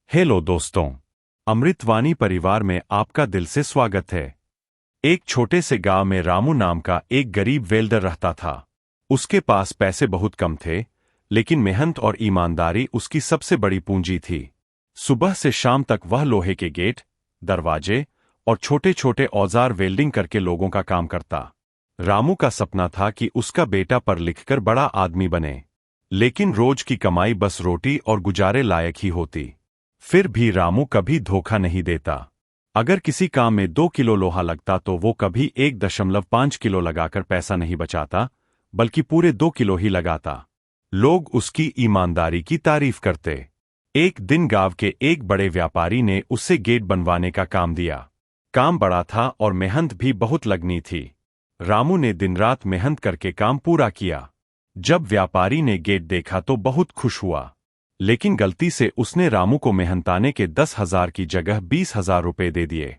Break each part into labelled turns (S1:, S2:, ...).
S1: Hello दोस्तों, अमृतवाणी परिवार में आपका दिल से स्वागत है। एक छोटे से गांव में रामू नाम का एक गरीब वेल्डर रहता था। उसके पास पैसे बहुत कम थे, लेकिन मेहनत और ईमानदारी उसकी सबसे बड़ी पूंजी थी। सुबह से शाम तक वह लोहे के गेट, दरवाजे और छोटे छोटे औजार वेल्डिंग करके लोगों का काम करता। रामू का सपना था कि उसका बेटा पढ़ लिखकर बड़ा आदमी बने, लेकिन रोज की कमाई बस रोटी और गुजारे लायक ही होती। फिर भी रामू कभी धोखा नहीं देता। अगर किसी काम में 2 किलो लोहा लगता तो वो कभी 1.5 किलो लगाकर पैसा नहीं बचाता, बल्कि पूरे 2 किलो ही लगाता। लोग उसकी ईमानदारी की तारीफ करते। एक दिन गांव के एक बड़े व्यापारी ने उससे गेट बनवाने का काम दिया। काम बड़ा था और मेहनत भी बहुत लगनी थी। रामू ने दिन रात मेहनत करके काम पूरा किया। जब व्यापारी ने गेट देखा तो बहुत खुश हुआ, लेकिन गलती से उसने रामू को मेहनताने के 10,000 की जगह 20,000 रुपए दे दिए।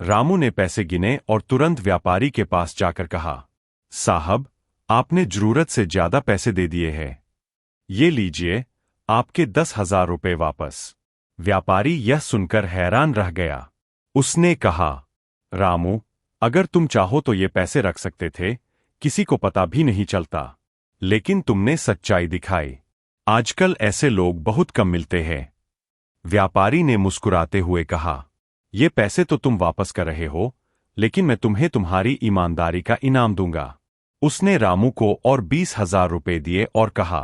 S1: रामू ने पैसे गिने और तुरंत व्यापारी के पास जाकर कहा, साहब, आपने जरूरत से ज्यादा पैसे दे दिए हैं। ये लीजिए, आपके 10,000 रुपए वापस। व्यापारी यह सुनकर हैरान रह गया। उसने कहा, रामू, अगर तुम चाहो तो ये पैसे रख सकते थे, किसी को पता भी नहीं चलता। लेकिन तुमने सच्चाई दिखाई। आजकल ऐसे लोग बहुत कम मिलते हैं। व्यापारी ने मुस्कुराते हुए कहा, ये पैसे तो तुम वापस कर रहे हो, लेकिन मैं तुम्हें तुम्हारी ईमानदारी का इनाम दूंगा। उसने रामू को और 20,000 रुपए दिए और कहा,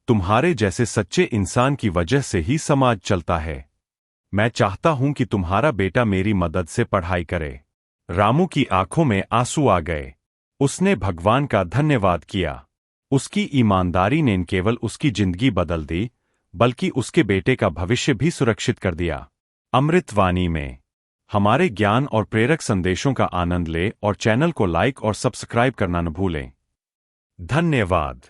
S1: तुम्हारे जैसे सच्चे इंसान की वजह से ही समाज चलता है। मैं चाहता हूं कि तुम्हारा बेटा मेरी मदद से पढ़ाई करे। रामू की आंखों में आंसू आ गए। उसने भगवान का धन्यवाद किया। उसकी ईमानदारी ने न केवल उसकी जिंदगी बदल दी, बल्कि उसके बेटे का भविष्य भी सुरक्षित कर दिया। अमृतवाणी में हमारे ज्ञान और प्रेरक संदेशों का आनंद लें और चैनल को लाइक और सब्सक्राइब करना न भूलें। धन्यवाद।